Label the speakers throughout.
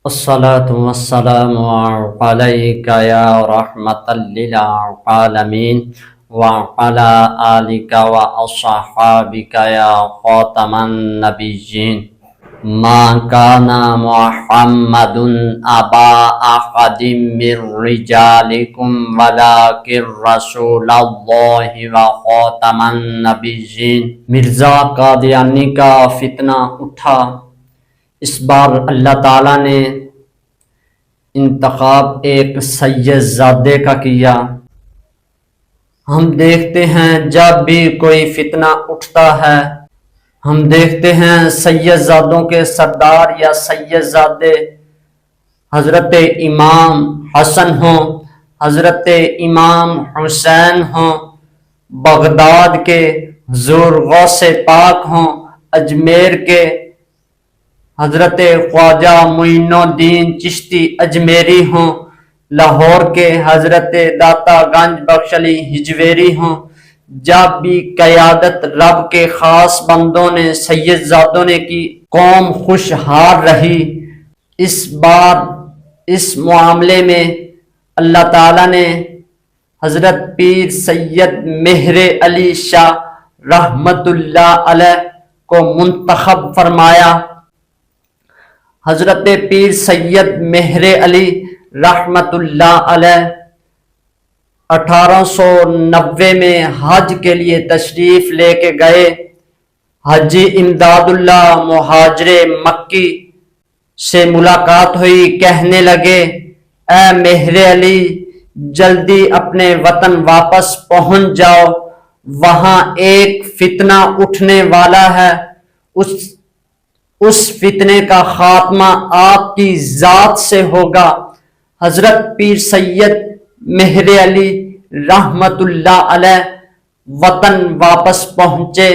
Speaker 1: الصلاة والسلام عليك يا رحمة للعالمين وعلى آلك وأصحابك يا خاتم النبيين. ما كان محمد أبا أحد من رجالكم ولكن رسول الله وخاتم النبيين. مرزا قادیانی کا فتنہ اٹھا۔ اس بار اللہ تعالیٰ نے انتخاب ایک سید زادے کا کیا۔ ہم دیکھتے ہیں جب بھی کوئی فتنہ اٹھتا ہے، ہم دیکھتے ہیں سید زادوں کے سردار یا سید زادے حضرت امام حسن ہوں، حضرت امام حسین ہوں، بغداد کے حضور غوث پاک ہوں، اجمیر کے حضرت خواجہ معین الدین چشتی اجمیری ہوں، لاہور کے حضرت داتا گنج بخش علی ہجویری ہوں۔ جب بھی قیادت رب کے خاص بندوں نے، سید زادوں نے کی، قوم خوشحال رہی۔ اس بار اس معاملے میں اللہ تعالیٰ نے حضرت پیر سید مہر علی شاہ رحمت اللہ علیہ کو منتخب فرمایا۔ حضرت پیر سید مہر علی رحمت اللہ علیہ 1890 میں حج کے لیے تشریف لے کے گئے۔ حاجی امداد اللہ مہاجر مکی سے ملاقات ہوئی، کہنے لگے اے مہر علی جلدی اپنے وطن واپس پہنچ جاؤ، وہاں ایک فتنہ اٹھنے والا ہے، اس فتنے کا خاتمہ آپ کی ذات سے ہوگا۔ حضرت پیر سید مہر علی رحمت اللہ علیہ وطن واپس پہنچے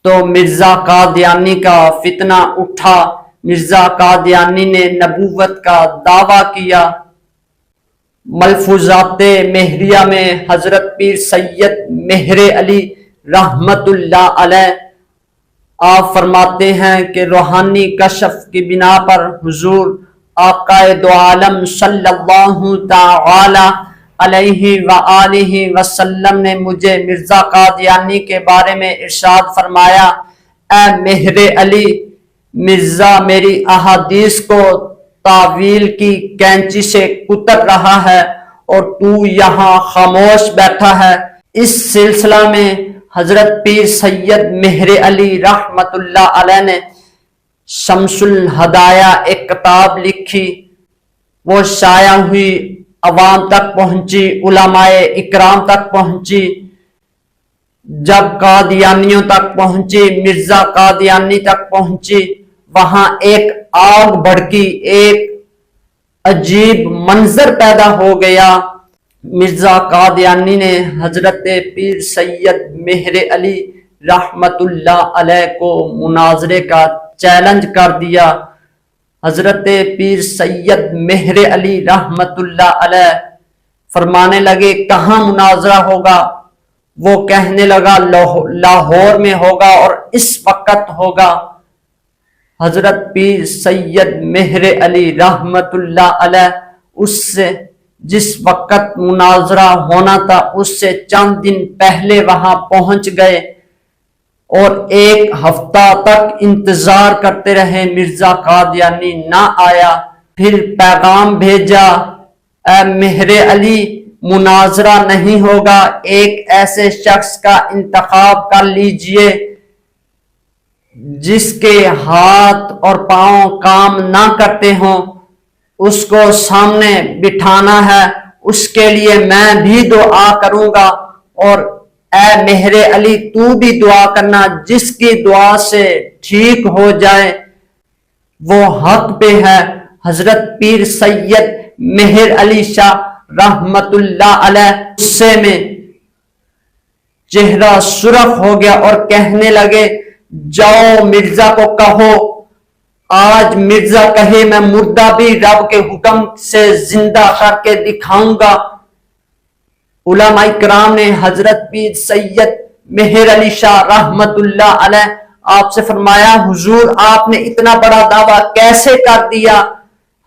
Speaker 1: تو مرزا قادیانی کا فتنہ اٹھا۔ مرزا قادیانی نے نبوت کا دعویٰ کیا۔ ملفوظات مہریہ میں حضرت پیر سید مہر علی رحمت اللہ علیہ آپ فرماتے ہیں کہ روحانی کشف کی بنا پر حضور آقا دو عالم صلی اللہ تعالی علیہ وآلہ وسلم نے مجھے مرزا قادیانی کے بارے میں ارشاد فرمایا، اے مہر علی، مرزا میری احادیث کو تعویل کی کینچی سے کتر رہا ہے اور تو یہاں خاموش بیٹھا ہے۔ اس سلسلہ میں حضرت پیر سید مہر علی رحمت اللہ علیہ نے شمس الہدایہ ایک کتاب لکھی، وہ شائع ہوئی، عوام تک پہنچی، علماء اکرام تک پہنچی۔ جب قادیانیوں تک پہنچی، مرزا قادیانی تک پہنچی، وہاں ایک آگ بھڑکی، ایک عجیب منظر پیدا ہو گیا۔ مرزا قادیانی نے حضرت پیر سید مہر علی رحمت اللہ علیہ کو مناظرے کا چیلنج کر دیا۔ حضرت پیر سید مہر علی رحمت اللہ علیہ فرمانے لگے کہاں مناظرہ ہوگا؟ وہ کہنے لگا لاہور میں ہوگا اور اس وقت ہوگا۔ حضرت پیر سید مہر علی رحمت اللہ علیہ اس سے جس وقت مناظرہ ہونا تھا اس سے چند دن پہلے وہاں پہنچ گئے اور ایک ہفتہ تک انتظار کرتے رہے، مرزا قادیانی نہ آیا۔ پھر پیغام بھیجا، اے مہر علی مناظرہ نہیں ہوگا، ایک ایسے شخص کا انتخاب کر لیجئے جس کے ہاتھ اور پاؤں کام نہ کرتے ہوں، اس کو سامنے بٹھانا ہے، اس کے لیے میں بھی دعا کروں گا، اور اے مہر علی تو بھی دعا کرنا، جس کی دعا سے ٹھیک ہو جائے وہ حق پہ ہے۔ حضرت پیر سید مہر علی شاہ رحمت اللہ علیہ غصے میں چہرہ سرخ ہو گیا اور کہنے لگے جاؤ مرزا کو کہو، آج مرزا کہے میں مردہ بھی رب کے حکم سے زندہ کر کے دکھاؤں گا۔ علماء کرام نے حضرت پیر سید مہر علی شاہ رحمت اللہ علیہ آپ سے فرمایا حضور آپ نے اتنا بڑا دعویٰ کیسے کر دیا؟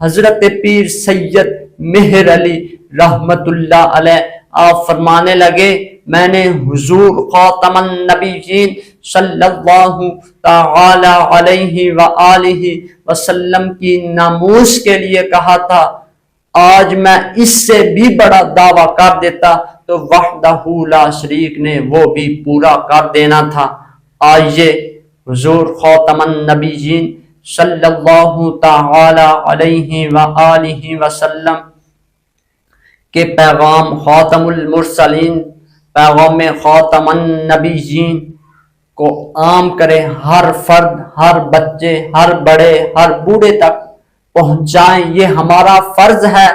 Speaker 1: حضرت پیر سید مہر علی رحمت اللہ علیہ آپ فرمانے لگے میں نے حضور خاتم النبیین صلی اللہ تعالی علیہ وآلہ وسلم کی ناموس کے لیے کہا تھا، آج میں اس سے بھی بڑا دعویٰ کر دیتا تو وحدہ لا شریک نے وہ بھی پورا کر دینا تھا۔ آئیے حضور خاتم النبیین صلی اللہ تعالی علیہ وآلہ وسلم کہ پیغام خاتم المرسلین، پیغام خاتم النبیین کو عام کرے، ہر فرد، ہر بچے، ہر بڑے، ہر بوڑھے تک پہنچائیں، یہ ہمارا فرض ہے۔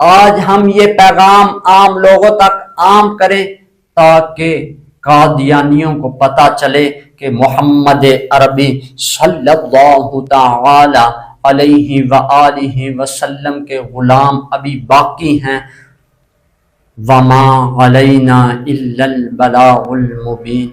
Speaker 1: آج ہم یہ پیغام عام لوگوں تک عام کریں تاکہ قادیانیوں کو پتہ چلے کہ محمد عربی صلی اللہ تعالی علیہ وآلہ وسلم کے غلام ابھی باقی ہیں۔ وما علینا الا البلاغ المبین۔